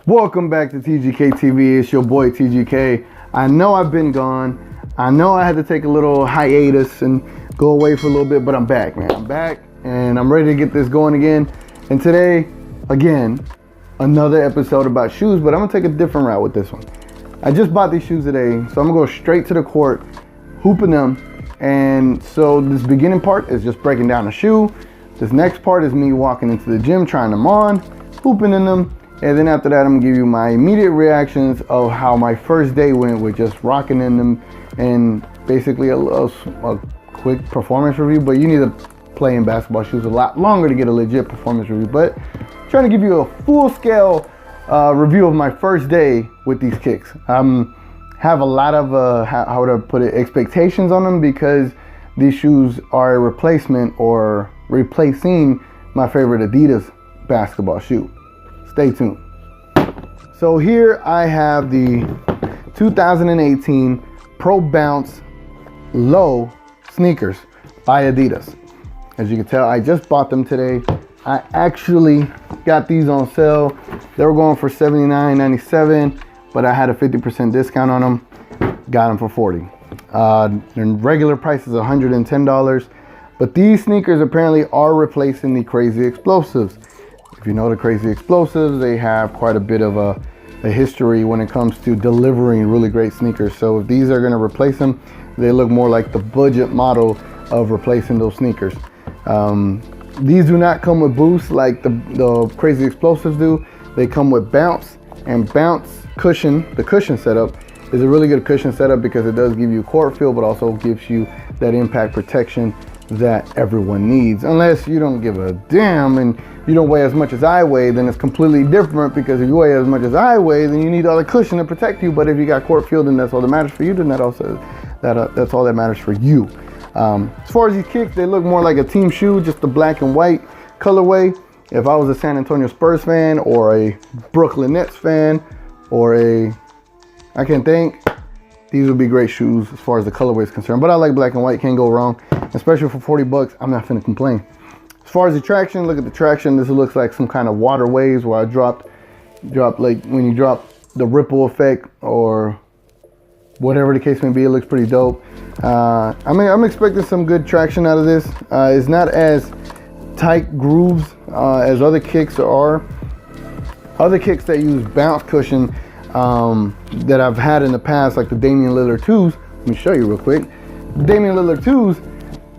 Welcome back to TGK TV. It's your boy TGK. I know I've been gone. I know I had to take a little hiatus and go away for a little bit, but I'm back, man. I'm back and I'm ready to get this going again. And today, again, another episode about shoes, but I'm gonna take a different route with this one. I just bought these shoes today, so I'm gonna go straight to the court, hooping them. And so this beginning part is just breaking down the shoe. This next part is me walking into the gym, trying them on, hooping in them. And then after that, I'm gonna give you my immediate reactions of how my first day went with just rocking in them, and basically a quick performance review. But you need to play in basketball shoes a lot longer to get a legit performance review. But I'm trying to give you a full scale review of my first day with these kicks. Have a lot of how would I put it, expectations on them, because these shoes are a replacement or replacing my favorite Adidas basketball shoe. Stay tuned. So here I have the 2018 Pro Bounce Low sneakers by Adidas. As you can tell, I just bought them today. I actually got these on sale. They were going for $79.97, but I had a 50% discount on them. Got them for $40. Their regular price is $110, but these sneakers apparently are replacing the Crazy Explosives. If you know the Crazy Explosives, they have quite a bit of a history when it comes to delivering really great sneakers. So if these are going to replace them, they look more like the budget model of replacing those sneakers. These do not come with boosts like the Crazy Explosives do. They come with bounce, and bounce cushion. The cushion setup is a really good cushion setup because it does give you court feel, but also gives you that impact protection that everyone needs. Unless you don't give a damn and you don't weigh as much as I weigh, then it's completely different, because if you weigh as much as I weigh, then you need all the cushion to protect you. But if you got court feel, then that's all that matters for you. Then that's all that matters for you. As far as these kicks, they look more like a team shoe, just the black and white colorway. If I was a San Antonio Spurs fan or a Brooklyn Nets fan or I can't think, these would be great shoes as far as the colorway is concerned. But I like black and white, can't go wrong. Especially for $40, I'm not finna complain. As far as the traction, look at the traction. This looks like some kind of water waves where I dropped like when you drop the ripple effect or whatever the case may be. It looks pretty dope. I'm expecting some good traction out of this. It's not as tight grooves as other kicks are. Other kicks that use bounce cushion that I've had in the past, like the Damian Lillard 2s. Let me show you real quick. The Damian Lillard 2s,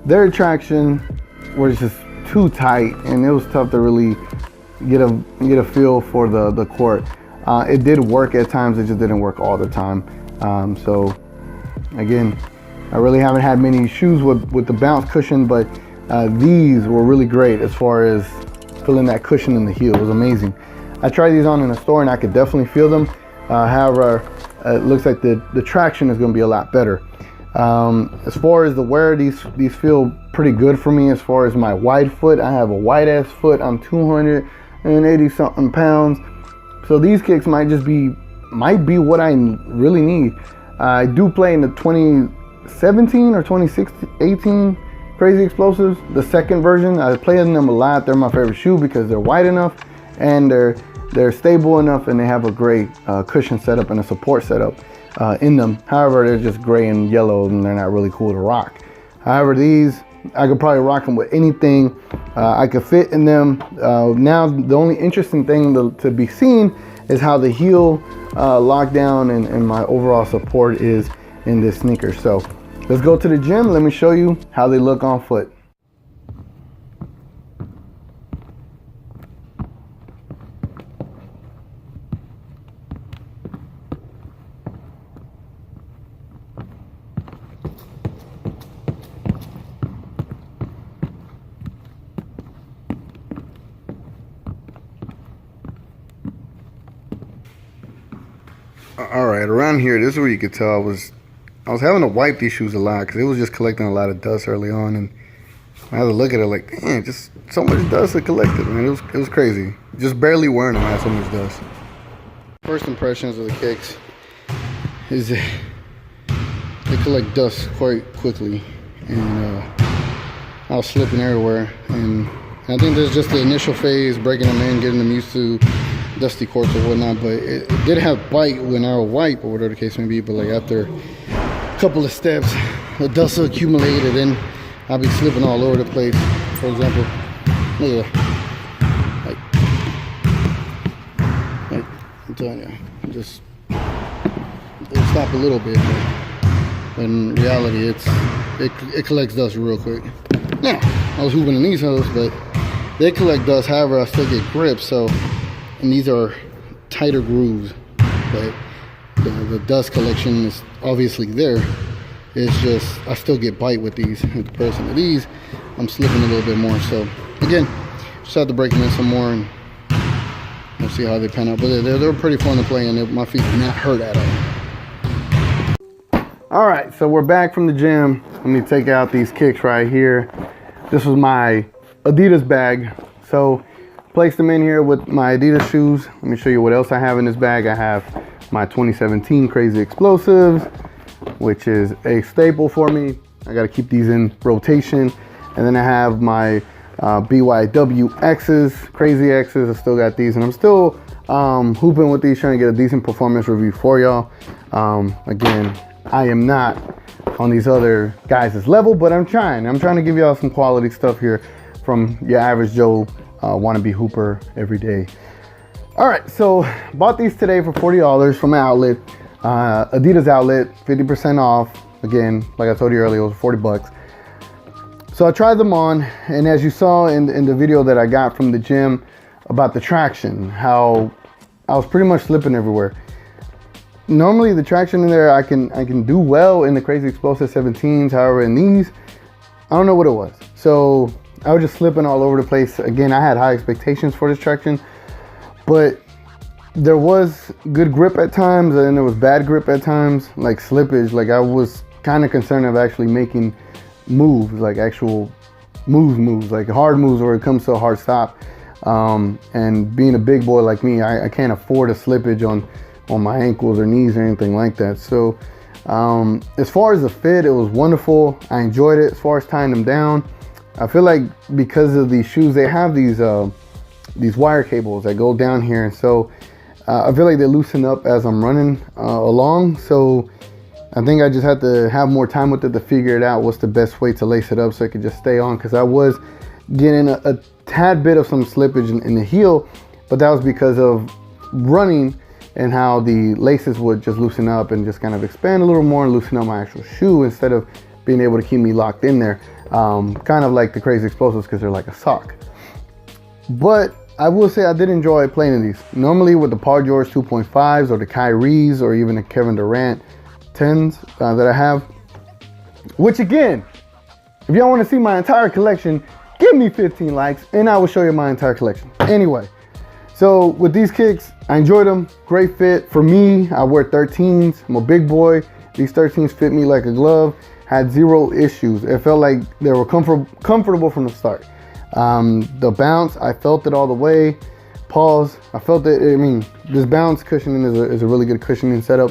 their traction was just too tight, and it was tough to really get a feel for the court. It did work at times, it just didn't work all the time. So again, I really haven't had many shoes with the bounce cushion, but these were really great as far as feeling that cushion in the heel. It was amazing. I tried these on in the store and I could definitely feel them. However, it looks like the traction is going to be a lot better. As far as the wear, these feel pretty good for me. As far as my wide foot, I have a wide ass foot. I'm 280 something pounds, so these kicks might be what I really need. I do play in the 2017 or 2018 Crazy Explosives, the second version. I play in them a lot. They're my favorite shoe because they're wide enough and they're stable enough, and they have a great cushion setup and a support setup in them. However, they're just gray and yellow and they're not really cool to rock. However, these, I could probably rock them with anything. I could fit in them. Now, the only interesting thing to be seen is how the heel lockdown and my overall support is in this sneaker. So let's go to the gym. Let me show you how they look on foot. All right, around here, this is where you could tell I was having to wipe these shoes a lot because it was just collecting a lot of dust early on, and I had to look at it like, damn, just so much dust that collected, man. It was crazy. Just barely wearing them, I had so much dust. First impressions of the kicks is they collect dust quite quickly, and I was slipping everywhere, and I think there's just the initial phase, breaking them in, getting them used to dusty courts or whatnot, but it did have bite when I would wipe or whatever the case may be. But like after a couple of steps, the dust will accumulate, and then I'll be slipping all over the place. For example, look at that. Like I'm telling you, just it'll stop a little bit, but in reality, it collects dust real quick. Now, I was hooping in these hoes, but they collect dust. However, I still get grip. So, and these are tighter grooves, but the dust collection is obviously there. It's just I still get bite with these. In comparison to these, I'm slipping a little bit more. So, again, just have to break them in some more, and we'll see how they pan out. But they're pretty fun to play, and my feet do not hurt at all. All right, so we're back from the gym. Let me take out these kicks right here. This was my Adidas bag. So placed them in here with my Adidas shoes. Let me show you what else I have in this bag. I have my 2017 Crazy Explosives, which is a staple for me. I got to keep these in rotation. And then I have my BYW X's, Crazy X's. I still got these, and I'm still hooping with these, trying to get a decent performance review for y'all. Again, I am not on these other guys' level, but I'm trying to give y'all some quality stuff here from your average Joe wannabe hooper every day. All right, so bought these today for $40 from an outlet, Adidas outlet, 50% off. Again, like I told you earlier, it was 40 bucks. So I tried them on, and as you saw in the video that I got from the gym about the traction, how I was pretty much slipping everywhere. Normally the traction in there I can do well in the Crazy Explosive 17s. However, in these, I don't know what it was. So I was just slipping all over the place. Again, I had high expectations for this traction, but there was good grip at times, and there was bad grip at times, like slippage. Like I was kind of concerned of actually making moves, like actual moves, like hard moves where it comes to a hard stop. And being a big boy like me, I can't afford a slippage on my ankles or knees or anything like that. So as far as the fit, it was wonderful. I enjoyed it. As far as tying them down, I feel like because of these shoes, they have these wire cables that go down here, and so I feel like they loosen up as I'm running along. So I think I just had to have more time with it to figure it out what's the best way to lace it up so it could just stay on, because I was getting a tad bit of some slippage in the heel, but that was because of running and how the laces would just loosen up and just kind of expand a little more and loosen up my actual shoe instead of being able to keep me locked in there. Kind of like the Crazy Explosives, because they're like a sock. But I will say I did enjoy playing in these. Normally with the Paul George 2.5s or the Kyries or even the Kevin Durant 10s that I have, which again, if y'all want to see my entire collection, give me 15 likes and I will show you my entire collection. Anyway, so with these kicks, I enjoyed them. Great fit. For me, I wear 13s. I'm a big boy. These 13s fit me like a glove. Had zero issues. It felt like they were comfortable from the start. The bounce, I felt it all the way. Pause, I felt it. I mean, this bounce cushioning is a really good cushioning setup.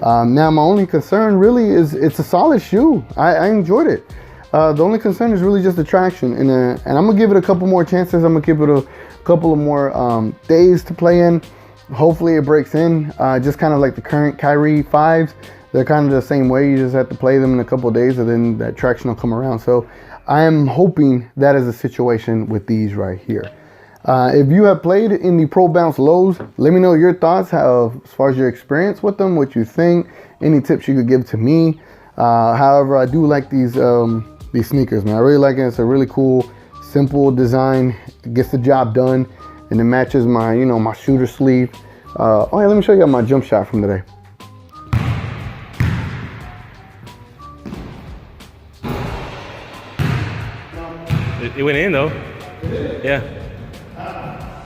Now my only concern really is it's a solid shoe. I enjoyed it. The only concern is really just the traction, and I'm gonna give it a couple more chances. I'm gonna give it a couple of more days to play in. Hopefully it breaks in, just kind of like the current Kyrie 5s. They're kind of the same way. You just have to play them in a couple of days, and then that traction will come around. So I am hoping that is a situation with these right here. If you have played in the Pro Bounce lows, let me know your thoughts as far as your experience with them, what you think, any tips you could give to me. However, I do like these sneakers, man. I really like it. It's a really cool, simple design. It gets the job done, and it matches my, my shooter sleeve. Oh yeah, let me show you my jump shot from today. It went in though. Yeah.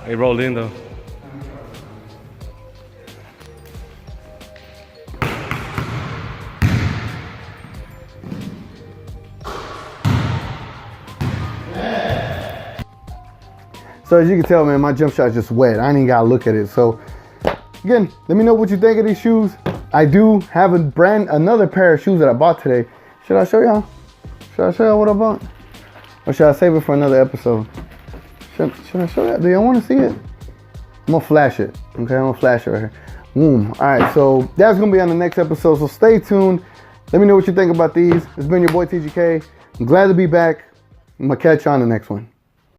It rolled in though. So as you can tell, man, my jump shot is just wet. I ain't even gotta look at it. So again, let me know what you think of these shoes. I do have another pair of shoes that I bought today. Should I show y'all? Should I show y'all what I bought? Or should I save it for another episode? Should I show y'all? Do y'all want to see it? I'm gonna flash it. Okay, I'm gonna flash it right here. Boom. All right, so that's gonna be on the next episode. So stay tuned. Let me know what you think about these. It's been your boy TGK. I'm glad to be back. I'm gonna catch you on the next one.